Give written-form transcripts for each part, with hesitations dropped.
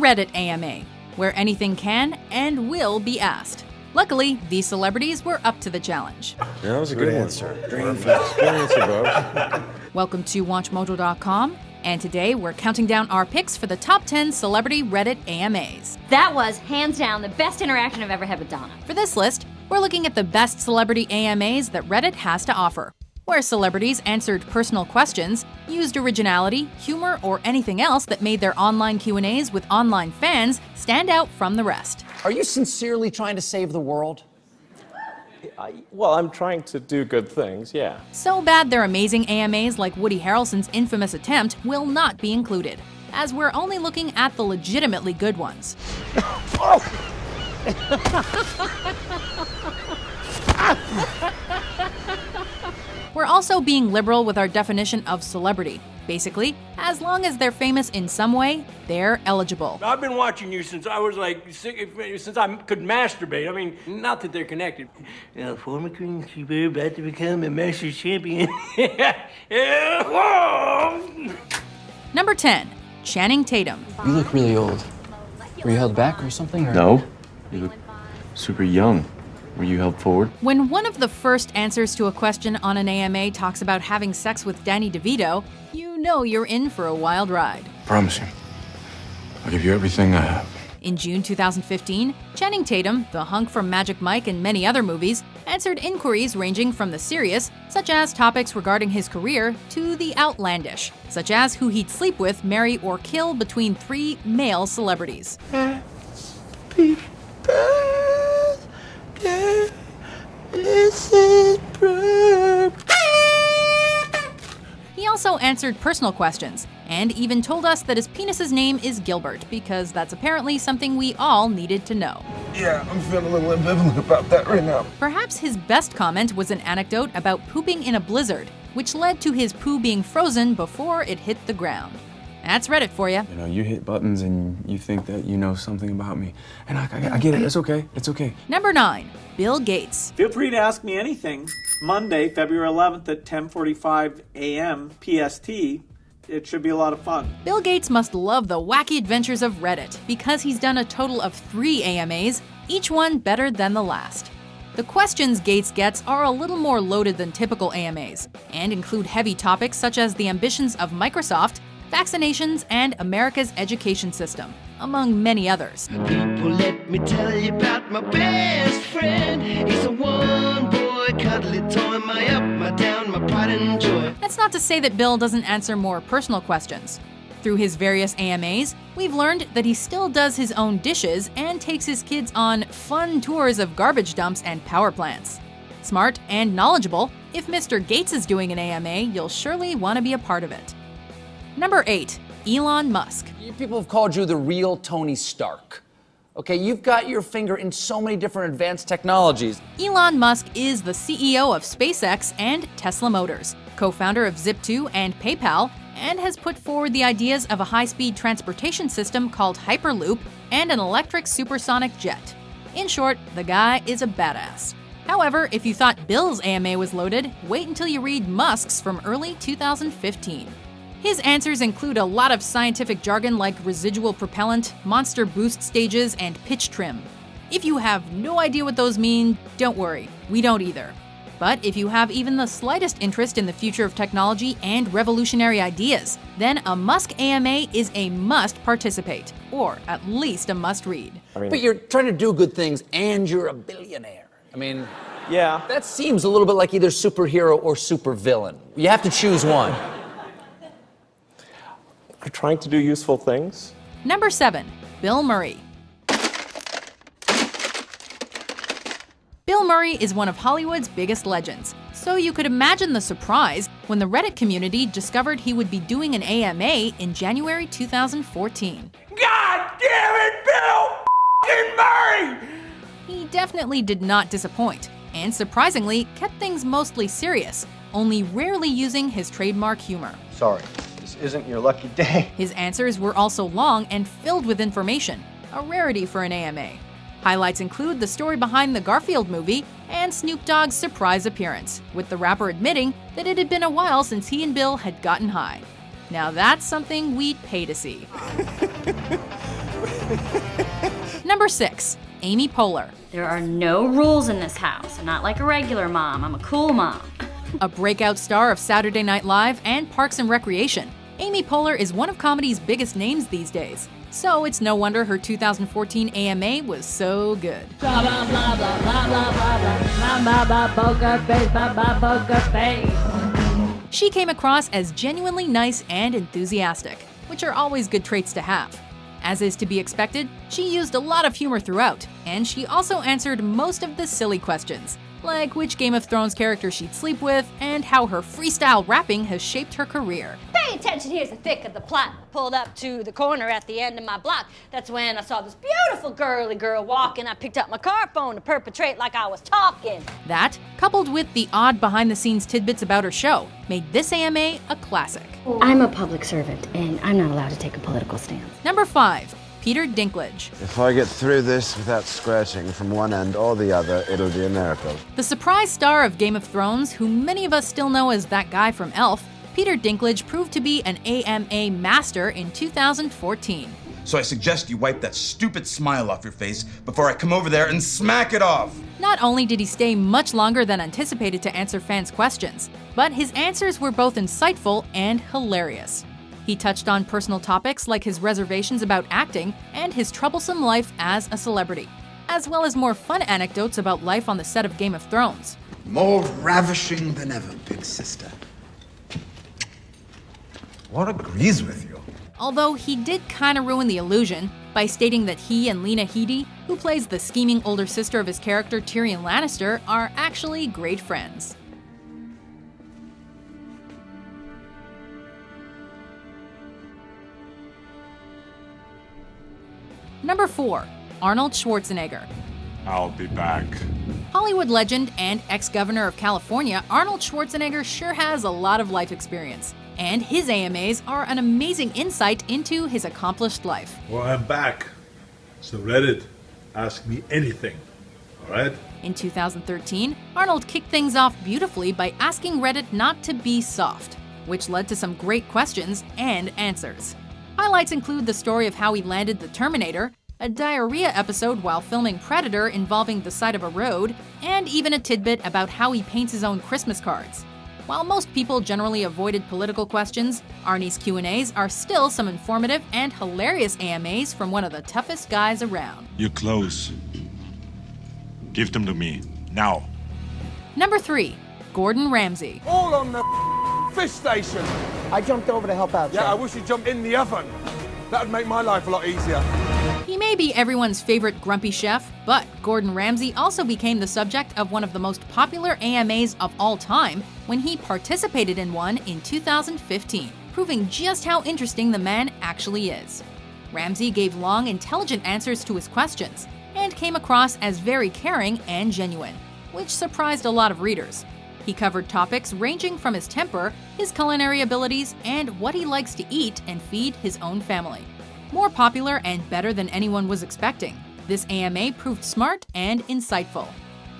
Reddit AMA, where anything can and will be asked. Luckily, these celebrities were up to the challenge. Yeah, that was a good answer. Good answer, Bob. Welcome to WatchMojo.com, and today we're counting down our picks for the top 10 celebrity Reddit AMAs. That was, hands down, the best interaction I've ever had with Donna. For this list, we're looking at the best celebrity AMAs that Reddit has to offer, where celebrities answered personal questions, used originality, humor, or anything else that made their online Q&As with online fans stand out from the rest. Are you sincerely trying to save the world? Well, I'm trying to do good things, yeah. So bad their amazing AMAs like Woody Harrelson's infamous attempt will not be included, as we're only looking at the legitimately good ones. We're also being liberal with our definition of celebrity. Basically, as long as they're famous in some way, they're eligible. I've been watching you since I was since I could masturbate. I mean, not that they're connected. Former Queen Sheba about to become a master champion. Number 10, Channing Tatum. You look really old. Were you held back or something? Or? No, you look super young. Were you held forward? When one of the first answers to a question on an AMA talks about having sex with Danny DeVito, you know you're in for a wild ride. Promise you. I'll give you everything I have. In June 2015, Channing Tatum, the hunk from Magic Mike and many other movies, answered inquiries ranging from the serious, such as topics regarding his career, to the outlandish, such as who he'd sleep with, marry, or kill between 3 male celebrities. He also answered personal questions, and even told us that his penis's name is Gilbert, because that's apparently something we all needed to know. Yeah, I'm feeling a little ambivalent about that right now. Perhaps his best comment was an anecdote about pooping in a blizzard, which led to his poo being frozen before it hit the ground. That's Reddit for you. You know, you hit buttons and you think that you know something about me. And I get it, it's okay, it's okay. Number 9, Bill Gates. Feel free to ask me anything. Monday, February 11th at 10:45 a.m. PST. It should be a lot of fun. Bill Gates must love the wacky adventures of Reddit, because he's done a total of 3 AMAs, each one better than the last. The questions Gates gets are a little more loaded than typical AMAs, and include heavy topics such as the ambitions of Microsoft, vaccinations, and America's education system, among many others. People, let me tell you about my best friend. He's a one-boy cuddly toy, my up, my down, my pride and joy. That's not to say that Bill doesn't answer more personal questions. Through his various AMAs, we've learned that he still does his own dishes and takes his kids on fun tours of garbage dumps and power plants. Smart and knowledgeable, if Mr. Gates is doing an AMA, you'll surely want to be a part of it. Number 8, Elon Musk. People have called you the real Tony Stark. Okay, you've got your finger in so many different advanced technologies. Elon Musk is the CEO of SpaceX and Tesla Motors, co-founder of Zip2 and PayPal, and has put forward the ideas of a high-speed transportation system called Hyperloop and an electric supersonic jet. In short, the guy is a badass. However, if you thought Bill's AMA was loaded, wait until you read Musk's from early 2015. His answers include a lot of scientific jargon like residual propellant, monster boost stages, and pitch trim. If you have no idea what those mean, don't worry, we don't either. But if you have even the slightest interest in the future of technology and revolutionary ideas, then a Musk AMA is a must participate, or at least a must read. But you're trying to do good things and you're a billionaire. I mean, Yeah. that seems a little bit like either superhero or supervillain. You have to choose one. I'm trying to do useful things. Number 7, Bill Murray. Bill Murray is one of Hollywood's biggest legends, so you could imagine the surprise when the Reddit community discovered he would be doing an AMA in January 2014. God damn it, Bill Murray! He definitely did not disappoint, and surprisingly kept things mostly serious, only rarely using his trademark humor. Sorry, this isn't your lucky day. His answers were also long and filled with information, a rarity for an AMA. Highlights include the story behind the Garfield movie and Snoop Dogg's surprise appearance, with the rapper admitting that it had been a while since he and Bill had gotten high. Now that's something we'd pay to see. Number 6. Amy Poehler. There are no rules in this house. I'm not like a regular mom. I'm a cool mom. A breakout star of Saturday Night Live and Parks and Recreation, Amy Poehler is one of comedy's biggest names these days. So it's no wonder her 2014 AMA was so good. She came across as genuinely nice and enthusiastic, which are always good traits to have. As is to be expected, she used a lot of humor throughout, and she also answered most of the silly questions, like which Game of Thrones character she'd sleep with, and how her freestyle rapping has shaped her career. Pay attention, here's the thick of the plot. Pulled up to the corner at the end of my block. That's when I saw this beautiful girly girl walking. I picked up my car phone to perpetrate like I was talking. That, coupled with the odd behind-the-scenes tidbits about her show, made this AMA a classic. I'm a public servant, and I'm not allowed to take a political stance. Number 5. Peter Dinklage. If I get through this without scratching from one end or the other, it'll be a miracle. The surprise star of Game of Thrones, who many of us still know as that guy from Elf, Peter Dinklage proved to be an AMA master in 2014. So I suggest you wipe that stupid smile off your face before I come over there and smack it off. Not only did he stay much longer than anticipated to answer fans' questions, but his answers were both insightful and hilarious. He touched on personal topics like his reservations about acting and his troublesome life as a celebrity, as well as more fun anecdotes about life on the set of Game of Thrones. More ravishing than ever, big sister. What agrees with you? Although he did kinda ruin the illusion by stating that he and Lena Headey, who plays the scheming older sister of his character Tyrion Lannister, are actually great friends. Number 4. Arnold Schwarzenegger. I'll be back. Hollywood legend and ex-governor of California, Arnold Schwarzenegger sure has a lot of life experience. And his AMAs are an amazing insight into his accomplished life. Well, I'm back. So Reddit, ask me anything, all right? In 2013, Arnold kicked things off beautifully by asking Reddit not to be soft, which led to some great questions and answers. Highlights include the story of how he landed the Terminator, a diarrhea episode while filming Predator involving the side of a road, and even a tidbit about how he paints his own Christmas cards. While most people generally avoided political questions, Arnie's Q&As are still some informative and hilarious AMAs from one of the toughest guys around. Your clothes. Give them to me, now. Number 3. Gordon Ramsay. All on the fish station. I jumped over to help out. Yeah, I wish you jumped in the oven. That would make my life a lot easier. He may be everyone's favorite grumpy chef, but Gordon Ramsay also became the subject of one of the most popular AMAs of all time when he participated in one in 2015, proving just how interesting the man actually is. Ramsay gave long, intelligent answers to his questions, and came across as very caring and genuine, which surprised a lot of readers. He covered topics ranging from his temper, his culinary abilities, and what he likes to eat and feed his own family. More popular and better than anyone was expecting, this AMA proved smart and insightful.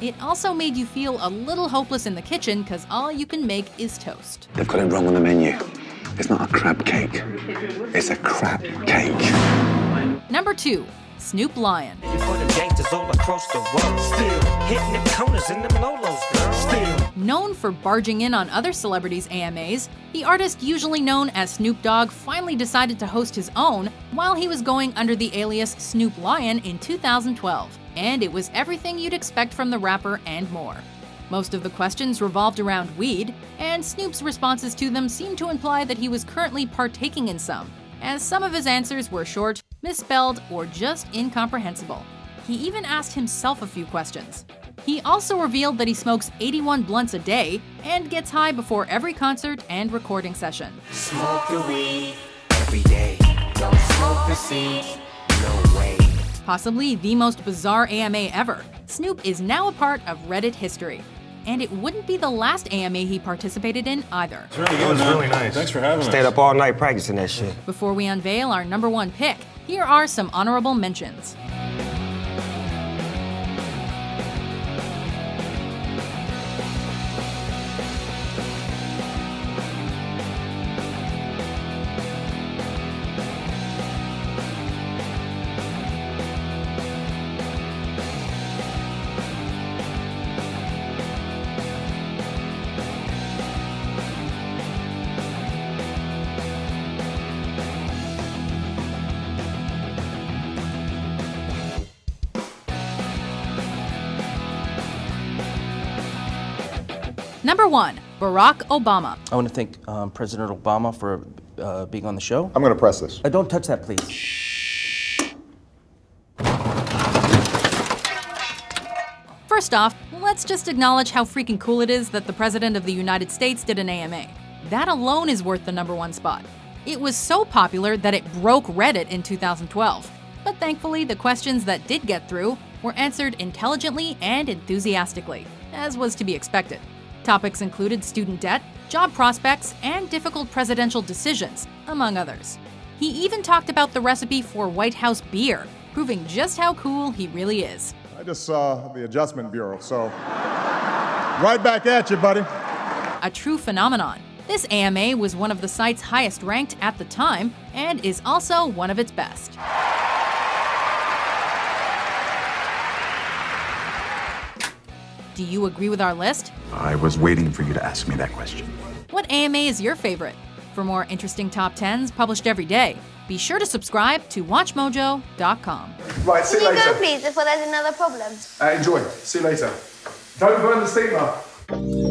It also made you feel a little hopeless in the kitchen because all you can make is toast. They've got it wrong on the menu. It's not a crab cake. It's a crap cake. Number 2. Snoop Lion. Known for barging in on other celebrities' AMAs, the artist usually known as Snoop Dogg finally decided to host his own while he was going under the alias Snoop Lion in 2012, and it was everything you'd expect from the rapper and more. Most of the questions revolved around weed, and Snoop's responses to them seemed to imply that he was currently partaking in some, as some of his answers were short, misspelled, or just incomprehensible. He even asked himself a few questions. He also revealed that he smokes 81 blunts a day and gets high before every concert and recording session. Smoke the weed every day. Don't smoke the seeds. No way. Possibly the most bizarre AMA ever, Snoop is now a part of Reddit history. And it wouldn't be the last AMA he participated in either. It's really good, That was man. Really nice. Thanks for having us. Stayed up all night practicing that shit. Before we unveil our number 1 pick, here are some honorable mentions. Number 1. Barack Obama. I want to thank President Obama for being on the show. I'm going to press this. Don't touch that, please. First off, let's just acknowledge how freaking cool it is that the President of the United States did an AMA. That alone is worth the number 1 spot. It was so popular that it broke Reddit in 2012. But thankfully, the questions that did get through were answered intelligently and enthusiastically, as was to be expected. Topics included student debt, job prospects, and difficult presidential decisions, among others. He even talked about the recipe for White House beer, proving just how cool he really is. I just saw the Adjustment Bureau, so right back at you, buddy. A true phenomenon. This AMA was one of the site's highest ranked at the time, and is also one of its best. Do you agree with our list? I was waiting for you to ask me that question. What AMA is your favorite? For more interesting top 10s published every day, be sure to subscribe to WatchMojo.com. Right, see you Can you later. go, please, before there's another problem? Enjoy. See you later. Don't burn the steamer.